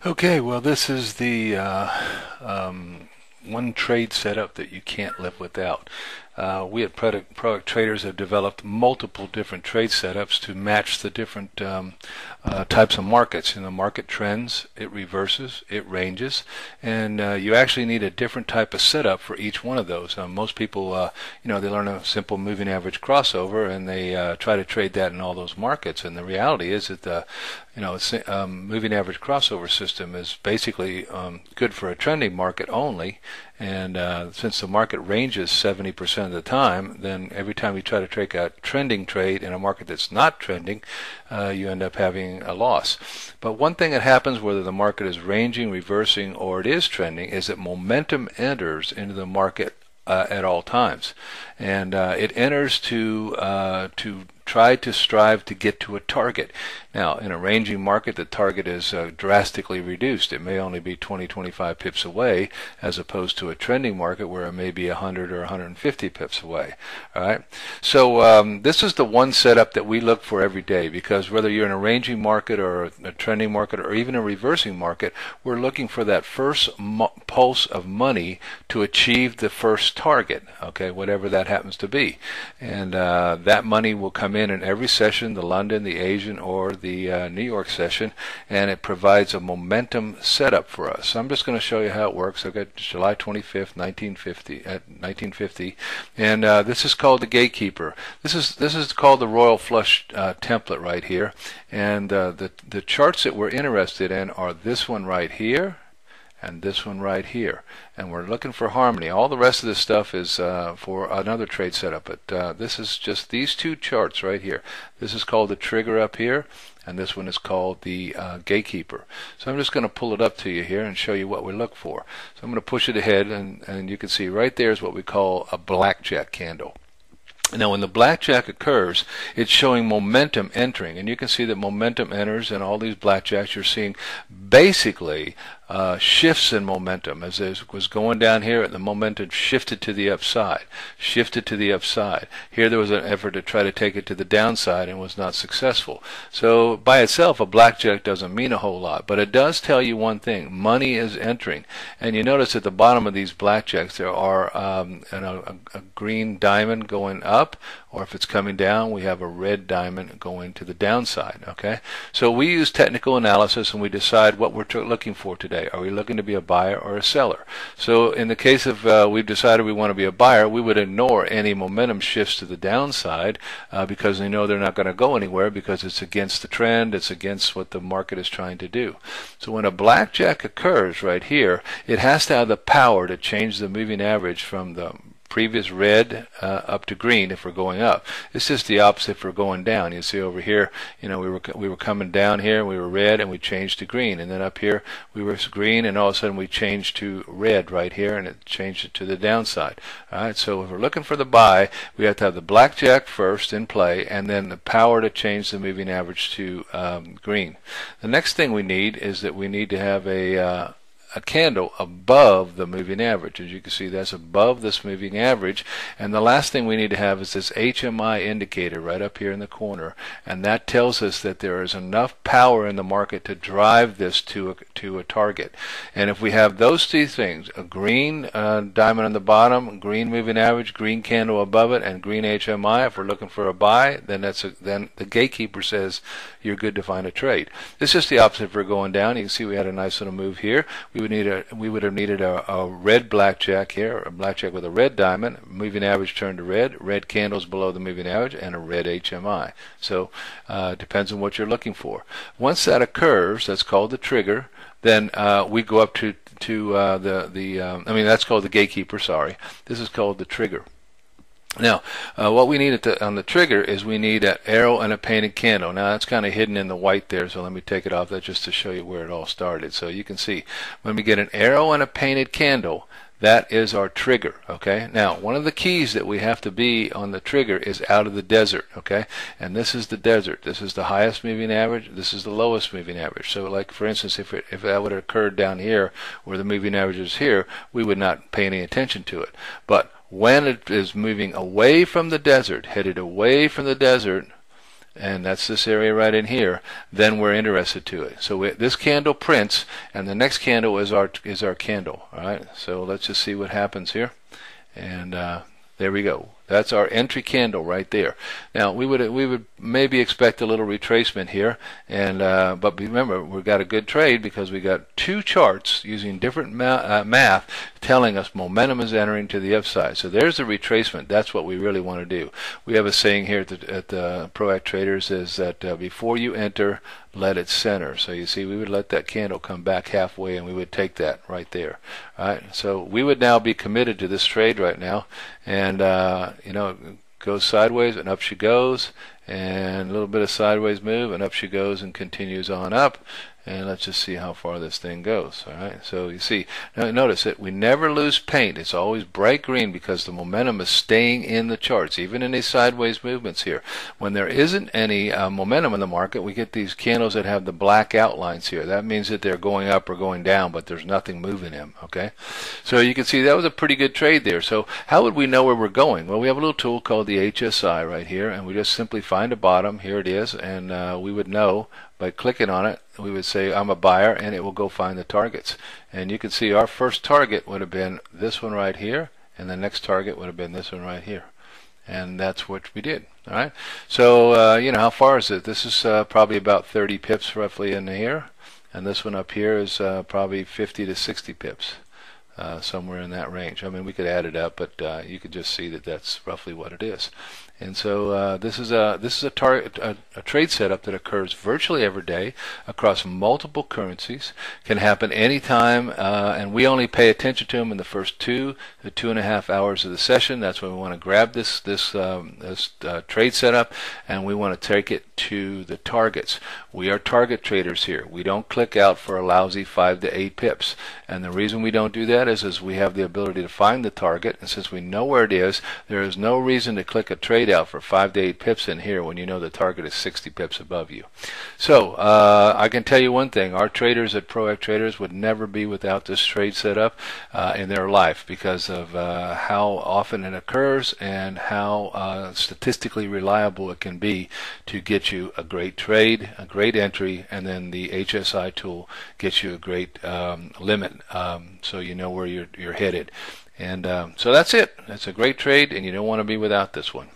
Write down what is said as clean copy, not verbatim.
Okay, well, this is the one trade setup that you can't live without. We at Product Traders have developed multiple different trade setups to match the different types of markets. In the market trends, it reverses, it ranges, and you actually need a different type of setup for each one of those. Most people, they learn a simple moving average crossover and they try to trade that in all those markets. And the reality is that the moving average crossover system is basically good for a trending market only. And since the market ranges 70% of the time, then every time you try to take a trending trade in a market that's not trending, you end up having a loss. But one thing that happens whether the market is ranging, reversing, or it is trending is that momentum enters into the market at all times, and it enters to try to strive to get to a target. Now, in a ranging market, the target is drastically reduced. It may only be 20-25 pips away, as opposed to a trending market where it may be 100 or 150 pips away. All right. So this is the one setup that we look for every day, because whether you're in a ranging market or a trending market or even a reversing market, we're looking for that first pulse of money to achieve the first target. Okay, whatever that happens to be, and that money will come in every session, the London, the Asian, or the New York session, and it provides a momentum setup for us. So I'm just going to show you how it works. I've got July 25th, 1950, and this is called the gatekeeper. This is called the Royal Flush template right here, and the charts that we're interested in are this one right here and this one right here, and we're looking for harmony. All the rest of this stuff is for another trade setup, but this is just these two charts right here. This is called the trigger up here, and this one is called the gatekeeper. So I'm just going to pull it up to you here and show you what we look for. So I'm going to push it ahead, and you can see right there is what we call a blackjack candle. Now, when the blackjack occurs, it's showing momentum entering, and you can see that momentum enters, and all these blackjacks you're seeing basically shifts in momentum. As it was going down here, the momentum shifted to the upside, Here there was an effort to try to take it to the downside and was not successful. So by itself, a blackjack doesn't mean a whole lot, but it does tell you one thing: money is entering. And you notice at the bottom of these blackjacks there are a green diamond going up, or if it's coming down, we have a red diamond going to the downside. Okay, so we use technical analysis and we decide what we're looking for today. Are we looking to be a buyer or a seller? So in the case of we've decided we want to be a buyer, we would ignore any momentum shifts to the downside because we know they're not going to go anywhere, because it's against the trend, it's against what the market is trying to do. So when a blackjack occurs right here, it has to have the power to change the moving average from the previous red up to green if we're going up. It's just the opposite if we're going down. You see over here, we were coming down here, we were red, and we changed to green, and then up here we were green, and all of a sudden we changed to red right here, and it changed it to the downside. All right, so if we're looking for the buy, we have to have the blackjack first in play, and then the power to change the moving average to green. The next thing we need is that we need to have a candle above the moving average. As you can see, that's above this moving average. And the last thing we need to have is this HMI indicator right up here in the corner, and that tells us that there is enough power in the market to drive this to a target. And if we have those two things, a green diamond on the bottom, green moving average, green candle above it, and green HMI, if we're looking for a buy, then then the gatekeeper says you're good to find a trade. It's just the opposite if we're going down. You can see we had a nice little move here. We would have needed a red blackjack here, a blackjack with a red diamond, moving average turned to red candles below the moving average, and a red HMI. So it depends on what you're looking for. Once that occurs, that's called the trigger. Then we go up to that's called the gatekeeper. Sorry, this is called the trigger. Now, what we need on the trigger is we need an arrow and a painted candle. Now, that's kind of hidden in the white there, so let me take it off that just to show you where it all started. So you can see when we get an arrow and a painted candle, that is our trigger. Okay. Now, one of the keys that we have to be on the trigger is out of the desert. Okay, and this is the desert. This is the highest moving average. This is the lowest moving average. So, like for instance, if that would have occurred down here where the moving average is here, we would not pay any attention to it. But when it is moving away from the desert, headed away from the desert, and that's this area right in here, then we're interested to it. So this candle prints, and the next candle is our candle. All right. So let's just see what happens here, and there we go. That's our entry candle right there. Now we would maybe expect a little retracement here, and but remember, we've got a good trade because we got two charts using different math telling us momentum is entering to the upside. So there's the retracement. That's what we really want to do. We have a saying here at the ProAct Traders is that before you enter, let it center. So you see, we would let that candle come back halfway, and we would take that right there. All right. So we would now be committed to this trade right now, and you know, it goes sideways and up she goes, and a little bit of sideways move, and up she goes and continues on up. And let's just see how far this thing goes. All right. So you see, now notice that we never lose paint. It's always bright green because the momentum is staying in the charts, even in these sideways movements here. When there isn't any momentum in the market, we get these candles that have the black outlines here. That means that they're going up or going down, but there's nothing moving them. Okay. So you can see that was a pretty good trade there. So how would we know where we're going? Well, we have a little tool called the HSI right here, and we just simply find a bottom. Here it is, and we would know by clicking on it. We would say I'm a buyer, and it will go find the targets. And you can see our first target would have been this one right here, and the next target would have been this one right here. And that's what we did. All right. So you know, how far is it? This is probably about 30 pips roughly in here, and this one up here is probably 50 to 60 pips. Somewhere in that range. I mean, we could add it up, but you could just see that that's roughly what it is. And so this is a trade setup that occurs virtually every day across multiple currencies. Can happen anytime, and we only pay attention to them in the first 2 to 2.5 hours of the session. That's when we want to grab this trade setup, and we want to take it to the targets. We are target traders here. We don't click out for a lousy 5 to 8 pips, and the reason we don't do that is we have the ability to find the target, and since we know where it is, there is no reason to click a trade out for 5 to 8 pips in here when you know the target is 60 pips above you. So I can tell you one thing: our traders at ProAct Traders would never be without this trade setup in their life because of how often it occurs and how statistically reliable it can be to get you a great trade, a great entry, and then the HSI tool gets you a great limit, so you know where you're headed. And so that's it. It's a great trade, and you don't want to be without this one.